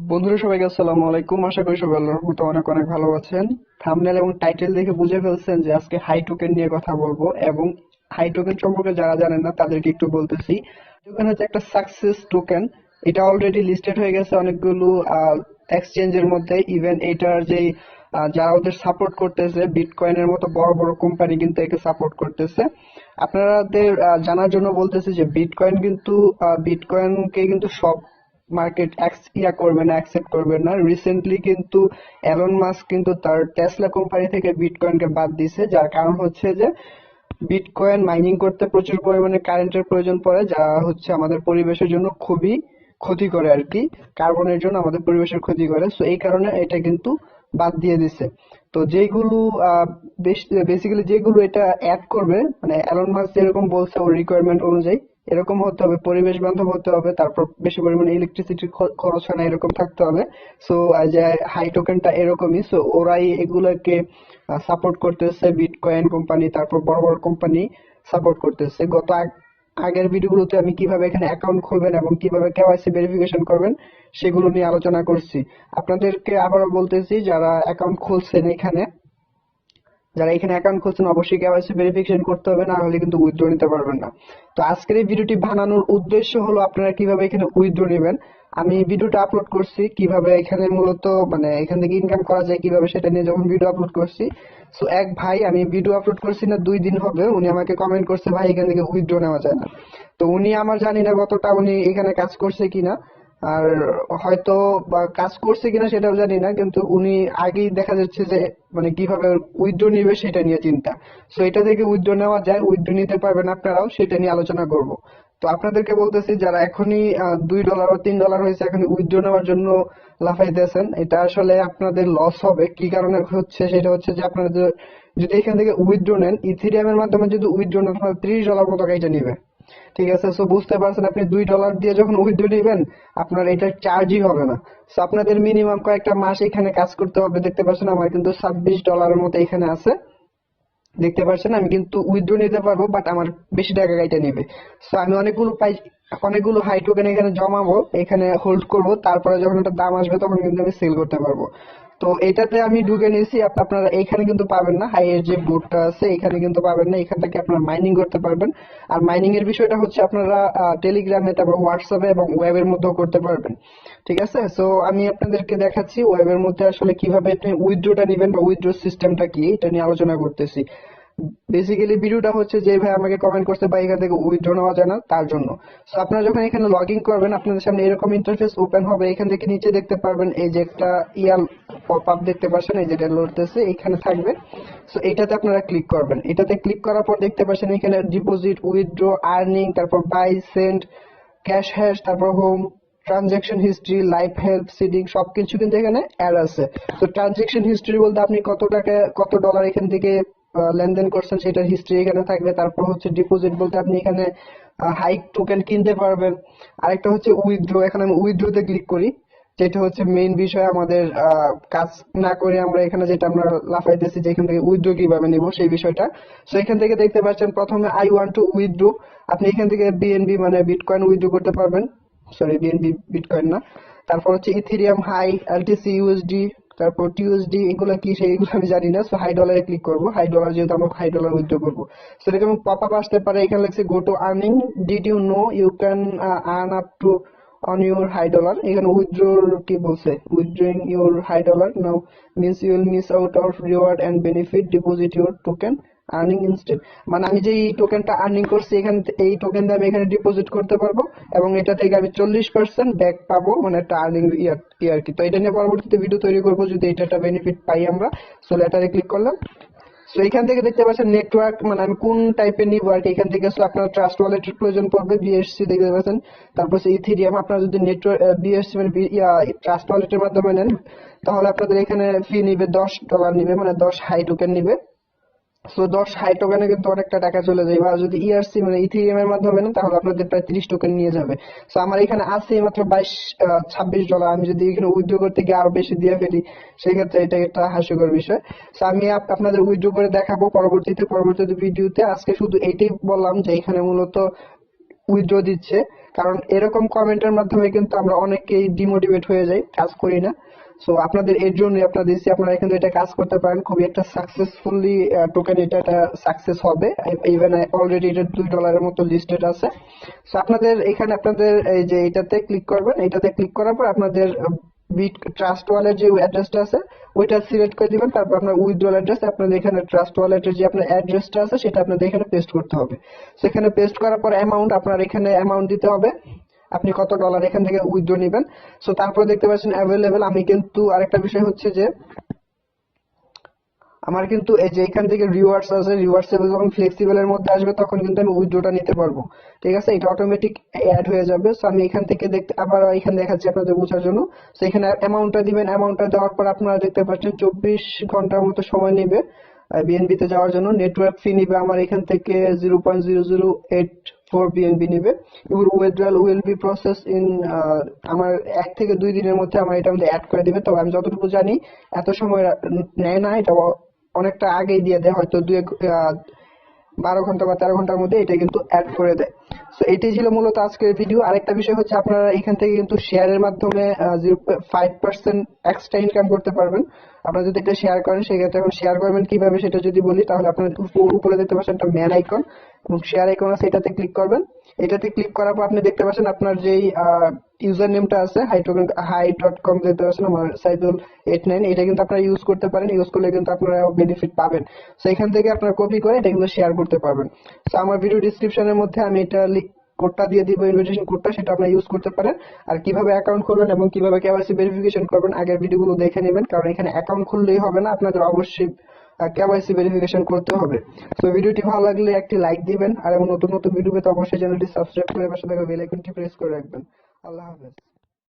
বন্ধুরা সবাইকে আসসালামু আলাইকুম। আশা করি সবাই আল্লাহর রহমতে অনেক অনেক ভালো আছেন। থাম্বনেল এবং টাইটেল দেখে বুঝে ফেলছেন যে আজকে হাই টোকেন নিয়ে কথা বলবো, এবং হাই টোকেন সম্পর্কে যারা জানেন না তাদেরকে একটু বলতেছি। টোকেন হচ্ছে একটা সাকসেস টোকেন। এটা অলরেডি লিস্টেড হয়ে গেছে অনেকগুলো এক্সচেঞ্জের মধ্যে। ইভেন এটার যে যারা ওদের সাপোর্ট করতেছে, বিটকয়েনের মতো বড় বড় কোম্পানি কিন্তু একে সাপোর্ট করতেছে। আপনাদের জানার জন্য বলতেছি যে বিটকয়েনকে কিন্তু সব মার্কেট করবে না, অ্যাকসেপ্ট করবে না। রিসেন্টলি কিন্তু এলন মাস্ক কিন্তু তার টেসলা কোম্পানি থেকে বিটকয়েনকে বাদ দিছে, যার কারণ হচ্ছে যে বিটকয়েন মাইনিং করতে প্রচুর পরিমাণে কারেন্টের প্রয়োজন পড়ে, যা হচ্ছে আমাদের পরিবেশের জন্য খুবই ক্ষতি করে আর কি। কার্বনের জন্য আমাদের পরিবেশের ক্ষতি করে, সো এই কারণে এটা কিন্তু বাদ দিয়ে দিছে। তো যেগুলো বেসিক্যালি যেগুলো এটা অ্যাড করবে, মানে এলন মাস্ক যেরকম বলছে ওর রিকোয়ারমেন্ট অনুযায়ী এরকম হতে হবে, পরিবেশ বান্ধব হতে হবে, তারপর বেশি পরিমাণে ইলেকট্রিসিটি খরচ হয় না এরকম থাকতে হবে। সো যে হাই টোকেনটা এরকমই, সো ওরাই এগুলোকে সাপোর্ট করতেছে, বিটকয়েন কোম্পানি তারপর বড় বড় কোম্পানি সাপোর্ট করতেছে। আগের ভিডিওগুলোতে আমি কিভাবে এখানে অ্যাকাউন্ট খুলবেন এবং কিভাবে কেওয়াইসি ভেরিফিকেশন করবেন সেগুলো নিয়ে আলোচনা করছি। আপনাদেরকে আবারও বলতেছি, যারা এখানে অ্যাকাউন্ট খুলছেন অবশ্যই কেওয়াইসি ভেরিফিকেশন করতে হবে, না হলে কিন্তু উইথড্র নিতে পারবেন না। তো আজকের এই ভিডিওটি বানানোর উদ্দেশ্য হলো আপনারা কিভাবে এখানে উইথড্র নেবেন। আমি ভিডিওটা আপলোড করছি কিভাবে এখানে মূলত মানে এখান থেকে ইনকাম করা যায় কিভাবে, সেটা নিয়ে যখন ভিডিও আপলোড করছি। সো এক ভাই, আমি ভিডিও আপলোড করছি না 2 দিন হবে, উনি আমাকে কমেন্ট করছে ভাই এখান থেকে উইথড্র নেওয়া যায় না। তো উনি, আমার জানি না কতটা উনি এখানে কাজ করছে কিনা, আর হয়তো বা কাজ করছে কিনা সেটাও জানি না, কিন্তু উনি আগেই দেখা যাচ্ছে যে মানে কিভাবে উইথড্র নিবে সেটা নিয়ে চিন্তা। সো এটা থেকে উইথড্র নেওয়া যায়, উইথড্র নিতে পারবেন আপনারাও, সেটা নিয়ে আলোচনা করব। তো আপনাদেরকে বলতেছি যারা এখনই $2 বা $3 হয়েছে এখন উইথড্র নেওয়ার জন্য লাফাইতেছেন, এটা আসলে আপনাদের লস হবে। কি কারণে হচ্ছে সেটা হচ্ছে যে আপনাদের যদি এখান থেকে উইথড্র নেন, ইথিরিয়ামের মাধ্যমে যদি উইথড্র নেন তাহলে $30 মতো কাইটা নিবে। ঠিক আছে, সো বুঝতে পারছেন আপনি $2 দিয়ে যখন উইথড্র নেবেন আপনার এটা চার্জই হবে না। সো আপনাদের মিনিমাম কয়েকটা মাস এখানে কাজ করতে হবে। দেখতে পাচ্ছেন আমার কিন্তু $26 মতো এখানে আছে। দেখতে পাচ্ছেন আমি কিন্তু উইথড্র নিতে পারবো, বাট আমার বেশি টাকা কাইটা নেবে। সো আমি অনেকগুলো হাই টোকেন এখানে জমাবো, এখানে হোল্ড করব, তারপরে যখন একটা দাম আসবে তখন কিন্তু আমি সেল করতে পারবো। তো এটাতে আমি ঢুকে নিয়েছি। আপনারা এইখানে কিন্তু পাবেন না, হাই এর যে বোর্ডটা আছে এখানে কিন্তু পাবেন না। এখান থেকে আপনারা মাইনিং করতে পারবেন। আর মাইনিং এর বিষয়টা হচ্ছে আপনারা টেলিগ্রামে, তারপর হোয়াটসঅ্যাপে এবং ওয়েবের মধ্যেও করতে পারবেন। ঠিক আছে, সো আমি আপনাদেরকে দেখাচ্ছি ওয়েবের মধ্যে আসলে কিভাবে আপনি উইথড্রটা নেবেন বা উইথড্র সিস্টেমটা কি এটা নিয়ে আলোচনা করতেছি। বেসিক্যালি ভিডিওটা হচ্ছে যে ভাই আমাকে কমেন্ট করতে বা এখান থেকে উইথড্র নেওয়া যায় না তার জন্য। সো আপনারা যখন এখানে লগ ইন করবেন আপনাদের সামনে এরকম ইন্টারফেস ওপেন হবে। এখান থেকে নিচে দেখতে পারবেন এই যে একটা ইয়ার পপ আপ দেখতে পাচ্ছেন, এই যেটা লড়তেছে এখানে থাকবে। সো এটাতে আপনারা ক্লিক করবেন। এটাতে ক্লিক করার পর দেখতে পাচ্ছেন এখানে ডিপোজিট, উইথড্র, আর্নিং, তারপর বাই, সেন্ড, ক্যাশ হ্যাশ, তারপর home, transaction history, life help, seeding সবকিছু কিন্তু এখানে অ্যাড আছে। তো ট্রানজেকশন হিস্ট্রি বলতে আপনি কত টাকা কত ডলার এখান থেকে লেনদেন করছেন সেটার হিস্ট্রি এখানে থাকবে। তারপর হচ্ছে ডিপোজিট বলতে আপনি এখানে হাইক টোকেন কিনতে পারবেন। আরেকটা হচ্ছে উইথড্র। এখন আমি উইথড্রতে ক্লিক করি, যেটা হচ্ছে মেইন বিষয় আমাদের। কাজ না করে আমরা এখানে যেটা আমরা লাফাইতেছি যে এখান থেকে উইথড্র কিভাবে নিব সেই বিষয়টা। সো এখান থেকে দেখতে পাচ্ছেন প্রথমে আই ওয়ান্ট টু উইথড্র। আপনি এখান থেকে বিএনবি মানে বিটকয়েন উইথড্র করতে পারবেন। সরি, বিএনবি বিটকয়েন না। তারপর হচ্ছে ইথেরিয়াম, হাই, এলটিসি ইউএসডি, তারপর টিউএসডি, এগুলো কি সেইগুলো আমি জানি না। সো হাই ডলারে ক্লিক করবো, হাই ডলার যেহেতু আমরা হাই ডলার উইথড্র করবো। সো এরকম পপ আপ আসতে পারে। এখানে লিখছে go to earning, did you know you can earn up to on your Hi Dollar. এখানে উইথড্রোর কি বলছে, withdrawing your Hi Dollar now means you will miss out of reward and benefit, deposit your token earning instead. মানে আমি যে এই টোকেনটা earning করছি এই টোকেন দিয়ে আমি এখানে ডিপোজিট করতে পারবো এবং এটা থেকে আমি 40% ব্যাক পাবো, মানে একটা আর্নিং ইয়ার কি। তো এটা নিয়ে পরবর্তীতে ভিডিও তৈরি করবো যদি এটা একটা বেনিফিট পাই আমরা। সো লেটারে ক্লিক করলাম। সো এখান থেকে দেখতে পাচ্ছেন নেটওয়ার্ক, মানে আমি কোন টাইপের নিব আর কি। এখান থেকে আপনার ট্রাস্ট ওয়ালেটের প্রয়োজন পড়বে, বিএসসি দেখতে পাচ্ছেন। তারপর ইথিরিয়াম, আপনারা যদি নেটওয়ার্ক বিএসসি মানে ট্রাস্ট ওয়ালেটের মাধ্যমে নেন তাহলে আপনাদের এখানে ফি নিবে $10 নিবে, মানে 10 হাই টোকেন নিবে। সো 10 হাই টোকেনে কিন্তু অনেকটা টাকা চলে যায়। বা যদি ইআরসি মানে ইথেরিয়াম এর মাধ্যমে নেন তাহলে আপনাদের প্রায় 30 টোকেন নিয়ে যাবে। সো আমার এখানে আছে মাত্র $26। আমি যদি এখানে উইথড্র করতে গিয়ে আরো বেশি দিয়ে ফেলি সেক্ষেত্রে এটা একটা হাস্যকর বিষয়। সো আমি আপনাদের উইথড্র করে দেখাবো পরবর্তী ভিডিওতে। আজকে শুধু এইটাই বললাম যে এখানে মূলত উইথড্র দিচ্ছে। কারণ এরকম কমেন্টের মাধ্যমে কিন্তু আমরা অনেকেই ডিমোটিভেট হয়ে যাই, কাজ করি না। সো আপনাদের এর জন্য আপনারা দিচ্ছি, আপনারা এখানে এটা কাজ করতে পারেন, খুবই একটা সাকসেসফুলি টোকেন এটা সাকসেস হবে। ইভেন অলরেডি এটা $2 মতো লিস্টেড আছে। সো আপনাদের এখানে আপনাদের এই যে এটাতে ক্লিক করবেন, এটাতে ক্লিক করার পর আপনাদের বিট ট্রাস্ট ওয়ালেট যে অ্যাড্রেসটা আছে ওইটা সিলেক্ট করে দিবেন। তারপর আপনার উইথড্রল অ্যাড্রেস আপনাদের এখানে ট্রাস্ট ওয়ালেটের যে আপনার অ্যাড্রেসটা আছে সেটা আপনাদের এখানে পেস্ট করতে হবে। সেখানে পেস্ট করার পর অ্যামাউন্ট আপনার এখানে অ্যামাউন্ট দিতে হবে, আপনি কত ডলার এখান থেকে উইথড্র নেবেন। সো তারপর দেখতে পাচ্ছেন অ্যাভেলেবেল। আমি কিন্তু আরেকটা বিষয় হচ্ছে যে আমার কিন্তু এই যে এখান থেকে রিওয়ার্ডস আছে, রিওয়ার্ডস যখন ফ্লেক্সিবল এর মধ্যে আসবে তখন কিন্তু আমি উইথড্রটা নিতে পারবো। ঠিক আছে, এটা অটোমেটিক অ্যাড হয়ে যাবে। সো আমি এখান থেকে দেখতে আবার এখানে দেখাচ্ছি আপনাদের বোঝার জন্য। সো এখানে অ্যামাউন্টটা দিবেন, অ্যামাউন্টটা দেওয়ার পর আপনারা দেখতে পাচ্ছেন 24 ঘন্টার মতো সময় নেবে বিএনবি তে যাওয়ার জন্য। নেটওয়ার্ক ফি নিবে আমার এখান থেকে 0.0084 বিএনবি নিবে। Your withdrawal will be process in, আমার 1 থেকে 2 দিনের মধ্যে আমার এটা মধ্যে অ্যাড করে দিবে। তবে আমি যতটুকু জানি এত সময় নেয় না, এটা অনেকটা আগেই দিয়ে দেয়, হয়তো 12 ঘন্টা বা 13 ঘন্টার মধ্যে এটা কিন্তু অ্যাড করে দেয়। সো এটাই ছিল মূলত আজকের ভিডিও। আরেকটা বিষয় হচ্ছে আপনারা এখান থেকে কিন্তু শেয়ারের মাধ্যমে 0.5% এক্সট্রা ইনকাম করতে পারবেন। আপনারা যদি এটা শেয়ার করেন সেক্ষেত্রে, এখন শেয়ার করবেন কিভাবে সেটা যদি বলি, তাহলে আপনার উপরে দেখতে পাচ্ছেন একটা ম্যান আইকন এবং শেয়ার আইকন আছে, এটাতে ক্লিক করবেন। এটাতে ক্লিক করার পর আপনি দেখতে পাচ্ছেন আপনার যেই ইউজার নেমটা আছে hi.com দেখতে পাচ্ছেন, আমার সাইদুল89, এটা কিন্তু আপনারা ইউজ করতে পারেন। ইউজ করলে কিন্তু আপনারা বেনিফিট পাবেন। সো এখান থেকে আপনারা কপি করে এটা কিন্তু শেয়ার করতে পারবেন। সো আমার ভিডিও ডিসক্রিপশনের মধ্যে আমি এটা কোডটা দিয়ে দিব, ইনভিটেশন কোডটা, সেটা আপনারা ইউজ করতে পারেন। আর কিভাবে অ্যাকাউন্ট খুলবেন এবং কিভাবে কেওয়াইসি ভেরিফিকেশন করবেন আগের ভিডিওগুলো দেখে নেবেন, কারণ এখানে অ্যাকাউন্ট খুললেই হবে না, আপনাদের অবশ্যই কেওয়াইসি ভেরিফিকেশন করতে হবে। তো ভিডিওটি ভালো লাগলে একটি লাইক দিবেন, আর এমন নতুন নতুন ভিডিও পেতে অবশ্যই চ্যানেলটি সাবস্ক্রাইব করে পাশে থাকা বেল আইকনটি প্রেস করে রাখবেন। আল্লাহ হাফেজ।